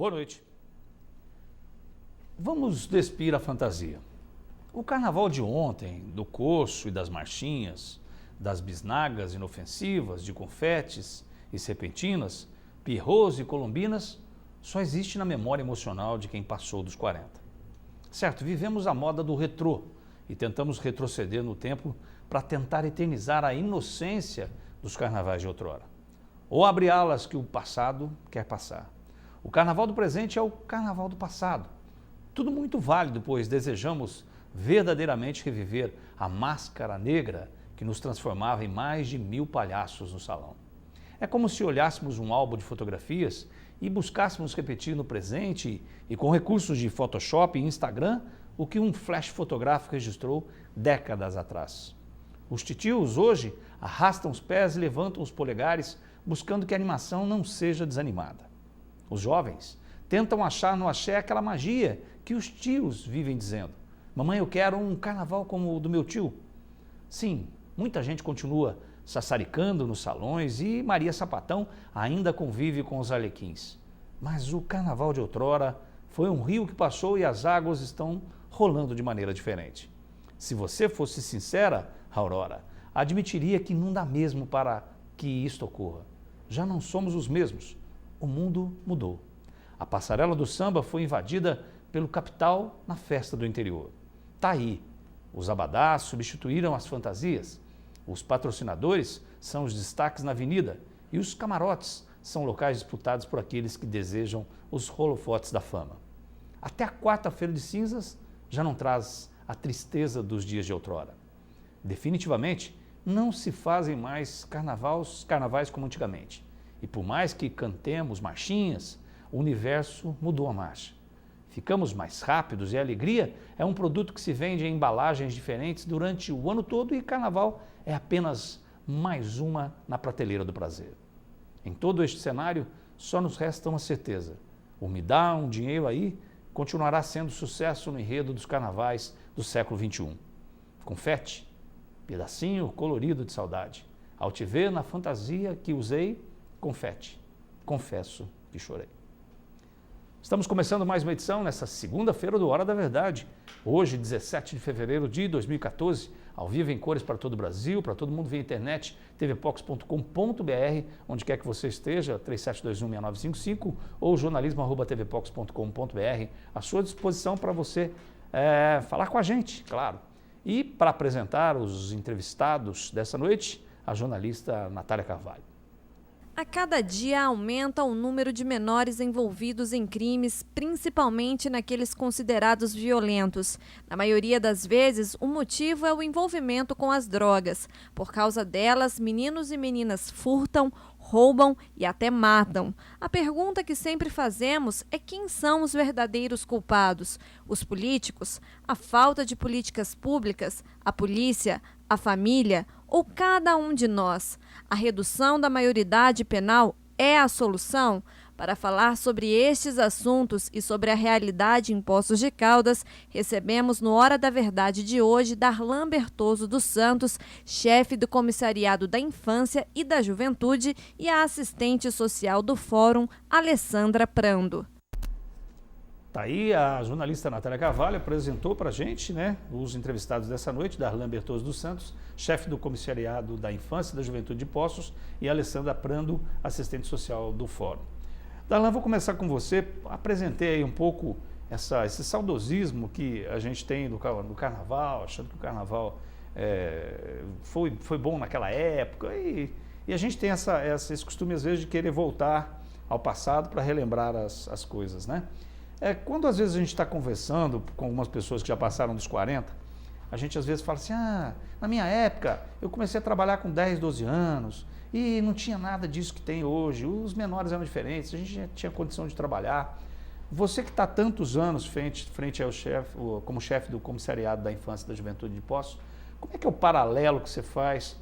Boa noite. Vamos despir a fantasia. O carnaval de ontem, do corso e das marchinhas, das bisnagas inofensivas, de confetes e serpentinas, pirrôs e colombinas, só existe na memória emocional de quem passou dos 40. Certo, vivemos a moda do retrô e tentamos retroceder no tempo para tentar eternizar a inocência dos carnavais de outrora. Ou abre alas que o passado quer passar. O carnaval do presente é o carnaval do passado. Tudo muito válido, pois desejamos verdadeiramente reviver a máscara negra que nos transformava em mais de 1000 palhaços no salão. É como se olhássemos um álbum de fotografias e buscássemos repetir no presente e com recursos de Photoshop e Instagram o que um flash fotográfico registrou décadas atrás. Os titios hoje arrastam os pés e levantam os polegares buscando que a animação não seja desanimada. Os jovens tentam achar no axé aquela magia que os tios vivem dizendo: mamãe, eu quero um carnaval como o do meu tio. Sim, muita gente continua sassaricando nos salões e Maria Sapatão ainda convive com os arlequins. Mas o carnaval de outrora foi um rio que passou e as águas estão rolando de maneira diferente. Se você fosse sincera, Aurora, admitiria que não dá mesmo para que isto ocorra. Já não somos os mesmos. O mundo mudou. A passarela do samba foi invadida pelo capital na festa do interior. Tá aí. Os abadás substituíram as fantasias. Os patrocinadores são os destaques na avenida e os camarotes são locais disputados por aqueles que desejam os holofotes da fama. Até a quarta-feira de cinzas já não traz a tristeza dos dias de outrora. Definitivamente, não se fazem mais carnavais como antigamente. E por mais que cantemos marchinhas, o universo mudou a marcha. Ficamos mais rápidos e a alegria é um produto que se vende em embalagens diferentes durante o ano todo e carnaval é apenas mais uma na prateleira do prazer. Em todo este cenário, só nos resta uma certeza: o Me Dá um Dinheiro Aí continuará sendo sucesso no enredo dos carnavais do século XXI. Confete, pedacinho colorido de saudade. Ao te ver na fantasia que usei, confete, confesso que chorei. Estamos começando mais uma edição nesta segunda-feira do Hora da Verdade. Hoje, 17 de fevereiro de 2014, ao vivo em cores para todo o Brasil, para todo mundo via internet, tvpox.com.br, onde quer que você esteja, 37216955 ou jornalismo@tvpox.com.br, à sua disposição para você falar com a gente, claro. E para apresentar os entrevistados dessa noite, a jornalista Natália Carvalho. A cada dia aumenta o número de menores envolvidos em crimes, principalmente naqueles considerados violentos. Na maioria das vezes, o motivo é o envolvimento com as drogas. Por causa delas, meninos e meninas furtam, roubam e até matam. A pergunta que sempre fazemos é quem são os verdadeiros culpados? Os políticos? A falta de políticas públicas? A polícia? A família? Ou cada um de nós? A redução da maioridade penal é a solução? Para falar sobre estes assuntos e sobre a realidade em Poços de Caldas, recebemos no Hora da Verdade de hoje Darlan Bertoso dos Santos, chefe do Comissariado da Infância e da Juventude, e a assistente social do Fórum, Alessandra Prando. Tá aí, a jornalista Natália Carvalho apresentou para a gente, os entrevistados dessa noite, Darlan Bertoso dos Santos, chefe do Comissariado da Infância e da Juventude de Poços, e Alessandra Prando, assistente social do Fórum. Darlan, vou começar com você. Apresentei aí um pouco esse saudosismo que a gente tem do carnaval, achando que o carnaval foi bom naquela época, e a gente tem esse costume às vezes de querer voltar ao passado para relembrar as coisas, né? Quando às vezes a gente está conversando com algumas pessoas que já passaram dos 40, a gente às vezes fala assim: na minha época eu comecei a trabalhar com 10, 12 anos e não tinha nada disso que tem hoje, os menores eram diferentes, a gente já tinha condição de trabalhar. Você que está tantos anos frente ao como chefe do Comissariado da Infância e da Juventude de Poços, como é que é o paralelo que você faz,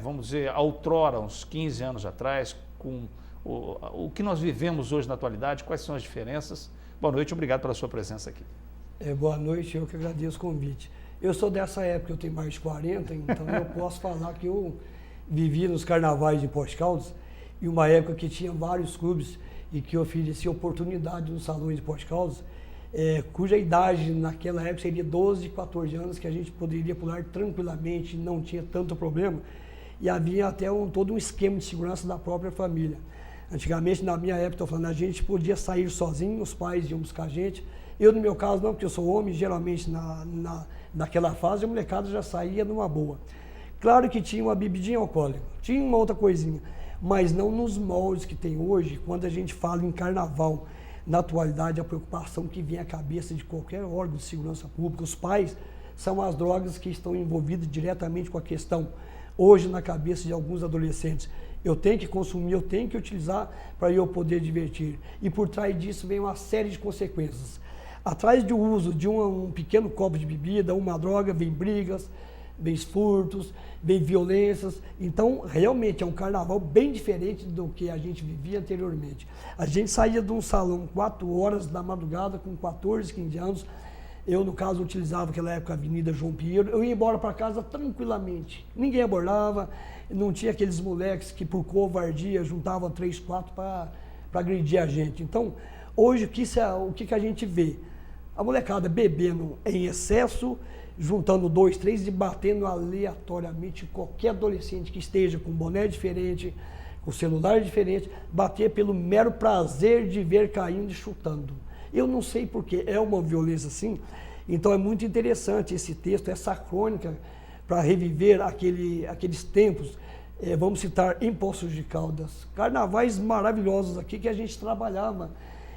vamos dizer, outrora, uns 15 anos atrás, com o que nós vivemos hoje na atualidade, quais são as diferenças? Boa noite, obrigado pela sua presença aqui. Boa noite, eu que agradeço o convite. Eu sou dessa época, eu tenho mais de 40, então eu posso falar que eu vivi nos carnavais de Poços de Caldas em uma época que tinha vários clubes e que oferecia oportunidade nos salões de esporte causa, cuja idade naquela época seria 12, 14 anos, que a gente poderia pular tranquilamente, não tinha tanto problema, e havia até todo um esquema de segurança da própria família. Antigamente, na minha época, estou falando, a gente podia sair sozinho, os pais iam buscar a gente. Eu, no meu caso, não, porque eu sou homem, geralmente naquela fase a molecada já saía numa boa. Claro que tinha uma bebidinha alcoólica, tinha uma outra coisinha, mas não nos moldes que tem hoje, quando a gente fala em carnaval. Na atualidade, a preocupação que vem à cabeça de qualquer órgão de segurança pública, os pais, são as drogas que estão envolvidas diretamente com a questão. Hoje, na cabeça de alguns adolescentes, eu tenho que consumir, eu tenho que utilizar para eu poder divertir. E por trás disso vem uma série de consequências. Atrás do uso de um pequeno copo de bebida, uma droga, vem brigas, vem furtos, vem violências. Então, realmente, é um carnaval bem diferente do que a gente vivia anteriormente. A gente saía de um salão 4 horas da madrugada, com 14, 15 anos. Eu, no caso, utilizava naquela época a Avenida João Pinheiro. Eu ia embora para casa tranquilamente. Ninguém abordava, não tinha aqueles moleques que, por covardia, juntavam 3, 4 para agredir a gente. Então, hoje, o que a gente vê? A molecada bebendo em excesso, juntando 2, 3 e batendo aleatoriamente qualquer adolescente que esteja com boné diferente, com celular diferente, bater pelo mero prazer de ver caindo e chutando. Eu não sei porque é uma violência assim, então é muito interessante esse texto, essa crônica, para reviver aqueles tempos. Vamos citar em Poços de Caldas, carnavais maravilhosos aqui que a gente trabalhava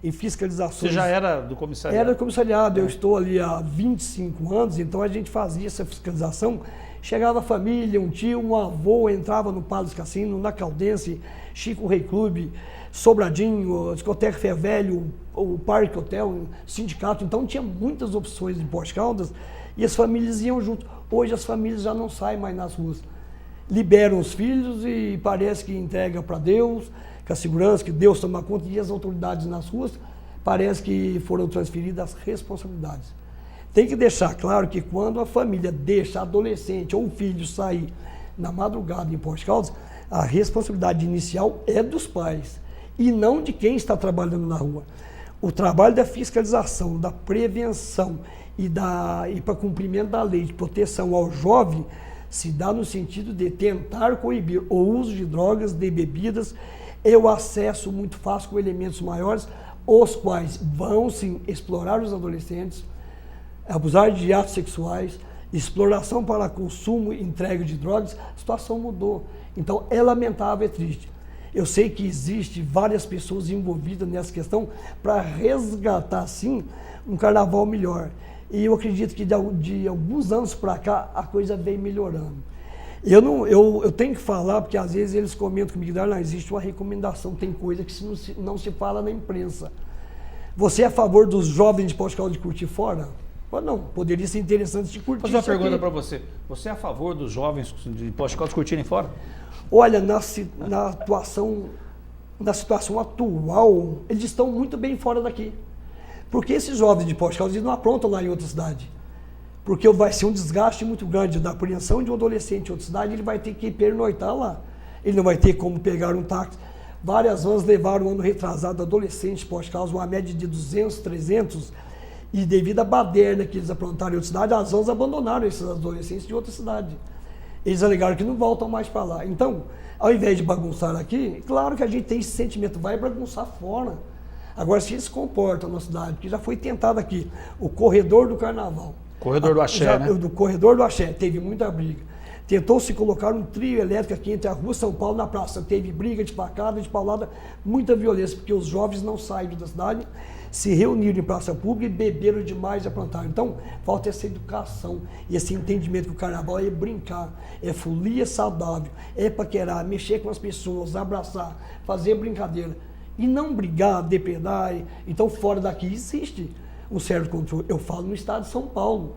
em fiscalizações. Você já era do comissariado? Era do comissariado, eu estou ali há 25 anos, então a gente fazia essa fiscalização. Chegava a família, um tio, um avô, entrava no Palace Cassino, na Caldense, Chico Rei Clube, Sobradinho, Discoteca Fé Velho, o Parque Hotel, o Sindicato. Então tinha muitas opções em Poços de Caldas e as famílias iam junto. Hoje as famílias já não saem mais nas ruas. Liberam os filhos e parece que entrega para Deus, que a segurança, que Deus toma conta, e as autoridades nas ruas, parece que foram transferidas as responsabilidades. Tem que deixar claro que quando a família deixa adolescente ou filho sair na madrugada em Poços de Caldas, a responsabilidade inicial é dos pais e não de quem está trabalhando na rua. O trabalho da fiscalização, da prevenção e para cumprimento da lei de proteção ao jovem se dá no sentido de tentar coibir o uso de drogas, de bebidas, e o acesso muito fácil com elementos maiores, os quais vão sim explorar os adolescentes, abusar de atos sexuais, exploração para consumo e entrega de drogas. A situação mudou. Então é lamentável, é triste. Eu sei que existe várias pessoas envolvidas nessa questão para resgatar sim um carnaval melhor. E eu acredito que de alguns anos para cá a coisa vem melhorando. Eu tenho que falar, porque às vezes eles comentam comigo, não existe uma recomendação, tem coisa que não se fala na imprensa. Você é a favor dos jovens de Poços de Caldas de curtir fora? Não, poderia ser interessante de curtir. Vou fazer uma pergunta para você. Você é a favor dos jovens de Poços de Caldas curtirem fora? Olha, na situação atual, eles estão muito bem fora daqui. Porque esses jovens de Poços de Caldas não aprontam lá em outra cidade. Porque vai ser um desgaste muito grande da apreensão de um adolescente em outra cidade, ele vai ter que pernoitar lá. Ele não vai ter como pegar um táxi. Várias vans levaram um ano retrasado adolescentes de Poços de Caldas, uma média de 200, 300, e devido à baderna que eles aprontaram em outra cidade, as vans abandonaram esses adolescentes de outra cidade. Eles alegaram que não voltam mais para lá. Então, ao invés de bagunçar aqui, claro que a gente tem esse sentimento, vai bagunçar fora. Agora, se eles se comportam na cidade, que já foi tentado aqui, o corredor do carnaval. Corredor do Axé, né? Do corredor do Axé, teve muita briga. Tentou-se colocar um trio elétrico aqui entre a rua São Paulo e na praça. Teve briga de facada, de paulada, muita violência, porque os jovens não saíram da cidade, se reuniram em praça pública e beberam demais e aprontaram. Então, falta essa educação e esse entendimento que o carnaval é brincar, é folia saudável, é paquerar, mexer com as pessoas, abraçar, fazer brincadeira. E não brigar, depredar. Então, fora daqui existe um certo controle. Eu falo no estado de São Paulo.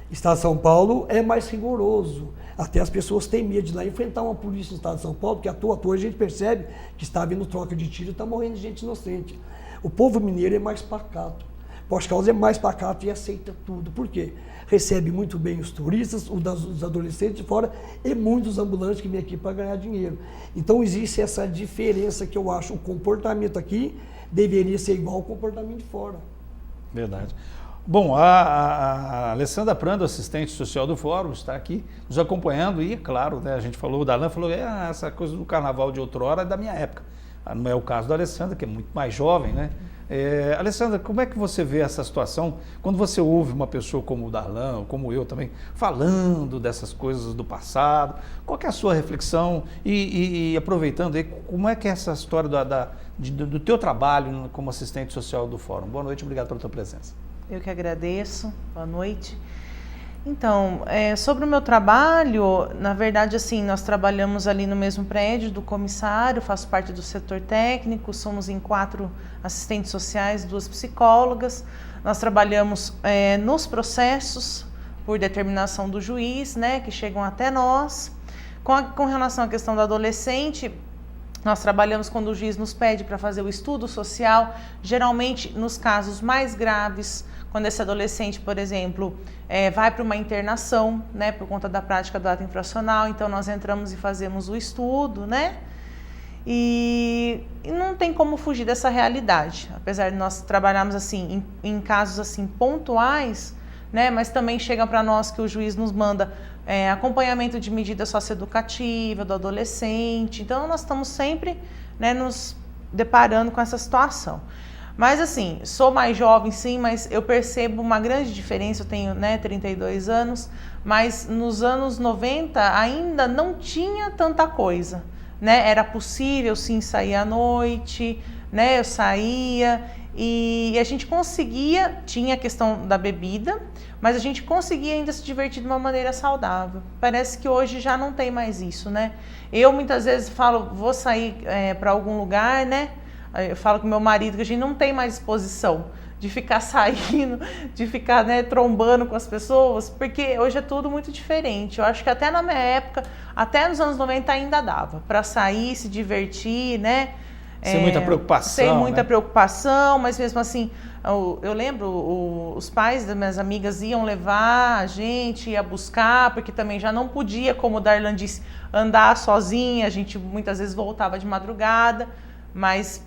O estado de São Paulo é mais rigoroso. Até as pessoas têm medo de ir lá enfrentar uma polícia no estado de São Paulo, porque à toa a gente percebe que está havendo troca de tiro e está morrendo gente inocente. O povo mineiro é mais pacato. Poste Caldas é mais pacato e aceita tudo. Por quê? Recebe muito bem os turistas, os adolescentes de fora e muitos ambulantes que vêm aqui para ganhar dinheiro. Então existe essa diferença que eu acho, o comportamento aqui deveria ser igual ao comportamento de fora. Verdade. Bom, a Alessandra Prando, assistente social do Fórum, está aqui nos acompanhando e, claro, né, a gente falou, o Darlan falou, essa coisa do carnaval de outrora é da minha época. Não é o caso da Alessandra, que é muito mais jovem, né? Alessandra, como é que você vê essa situação quando você ouve uma pessoa como o Darlan, ou como eu também, falando dessas coisas do passado? Qual que é a sua reflexão? E aproveitando aí, como é que é essa história do teu trabalho como assistente social do Fórum? Boa noite, obrigado pela tua presença. Eu que agradeço, boa noite. Então, sobre o meu trabalho, na verdade, assim, nós trabalhamos ali no mesmo prédio do comissário, faço parte do setor técnico, somos em 4 assistentes sociais, 2 psicólogas. Nós trabalhamos nos processos, por determinação do juiz, né, que chegam até nós. Com relação à questão do adolescente, nós trabalhamos quando o juiz nos pede para fazer o estudo social, geralmente nos casos mais graves, quando esse adolescente, por exemplo, vai para uma internação, né, por conta da prática do ato infracional, então nós entramos e fazemos o estudo, né, e não tem como fugir dessa realidade, apesar de nós trabalharmos assim, em casos assim pontuais, né, mas também chega para nós que o juiz nos manda acompanhamento de medida socioeducativa do adolescente, então nós estamos sempre, né, nos deparando com essa situação. Mas assim, sou mais jovem sim, mas eu percebo uma grande diferença, eu tenho 32 anos, mas nos anos 90 ainda não tinha tanta coisa, né? Era possível sim sair à noite, né? Eu saía e a gente conseguia, tinha a questão da bebida, mas a gente conseguia ainda se divertir de uma maneira saudável. Parece que hoje já não tem mais isso, né? Eu muitas vezes falo, vou sair para algum lugar, né? Eu falo com meu marido que a gente não tem mais disposição de ficar saindo, de ficar, né, trombando com as pessoas, porque hoje é tudo muito diferente. Eu acho que até na minha época, até nos anos 90 ainda dava para sair, se divertir, né? Sem muita preocupação. Sem muita, né? preocupação, mas mesmo assim, eu lembro, os pais das minhas amigas iam levar a gente, ia buscar, porque também já não podia, como o Darlan disse, andar sozinha, a gente muitas vezes voltava de madrugada, mas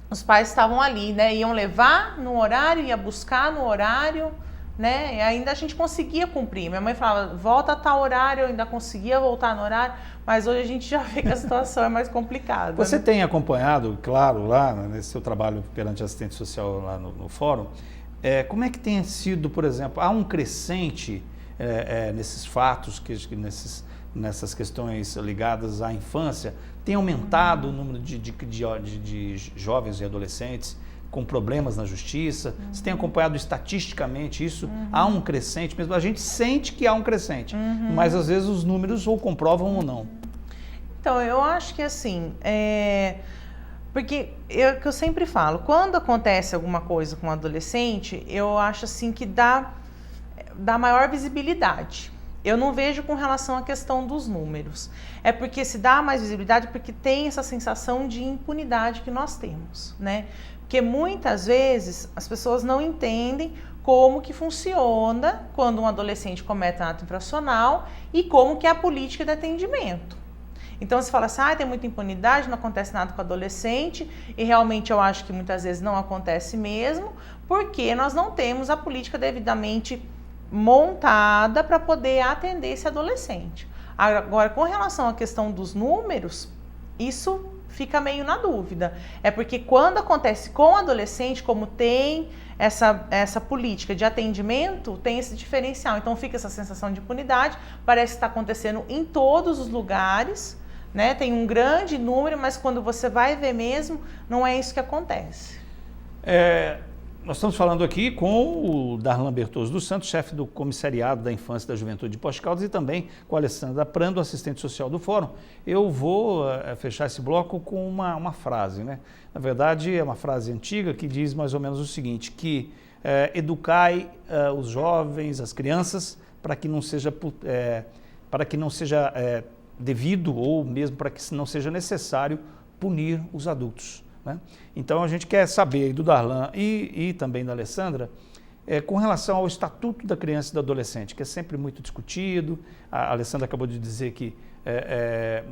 os pais estavam ali, né? Iam levar no horário, ia buscar no horário, né? E ainda a gente conseguia cumprir. Minha mãe falava, volta a tal horário, eu ainda conseguia voltar no horário, mas hoje a gente já vê que a situação é mais complicada. Você, né? tem acompanhado, claro, lá nesse seu trabalho perante assistente social lá no Fórum, como é que tem sido, por exemplo, há um crescente nesses fatos, nessas questões ligadas à infância, tem aumentado o número de jovens e adolescentes com problemas na justiça? Você tem acompanhado estatisticamente isso? Há um crescente mesmo? A gente sente que há um crescente, mas às vezes os números ou comprovam ou não. Então, eu acho que assim, porque que eu sempre falo, quando acontece alguma coisa com um adolescente, eu acho assim que dá maior visibilidade. Eu não vejo com relação à questão dos números. É porque se dá mais visibilidade porque tem essa sensação de impunidade que nós temos, né? Porque muitas vezes as pessoas não entendem como que funciona quando um adolescente comete um ato infracional e como que é a política de atendimento. Então se fala assim, tem muita impunidade, não acontece nada com o adolescente, e realmente eu acho que muitas vezes não acontece mesmo, porque nós não temos a política devidamente montada para poder atender esse adolescente. Agora, com relação à questão dos números, isso fica meio na dúvida. É porque quando acontece com o adolescente, como tem essa política de atendimento, tem esse diferencial. Então fica essa sensação de impunidade, parece que está acontecendo em todos os lugares, né? Tem um grande número, mas quando você vai ver mesmo, não é isso que acontece. Nós estamos falando aqui com o Darlan Bertoso dos Santos, chefe do Comissariado da Infância e da Juventude de Poste Caldas, e também com a Alessandra Prando, assistente social do Fórum. Eu vou fechar esse bloco com uma frase, né? Na verdade, é uma frase antiga que diz mais ou menos o seguinte, que educai os jovens, as crianças, para que não seja devido ou mesmo para que não seja necessário punir os adultos. né? Então a gente quer saber do Darlan e também da Alessandra, com relação ao Estatuto da Criança e do Adolescente, que é sempre muito discutido. A Alessandra acabou de dizer que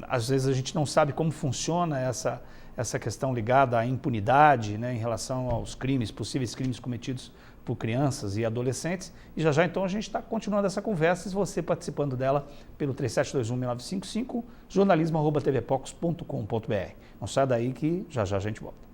às vezes a gente não sabe como funciona essa questão ligada à impunidade, né, em relação aos crimes, possíveis crimes cometidos por crianças e adolescentes. E já então a gente está continuando essa conversa, e você participando dela pelo 3721-6955, jornalismo@tvpocos.com.br. Não sai daí que já a gente volta.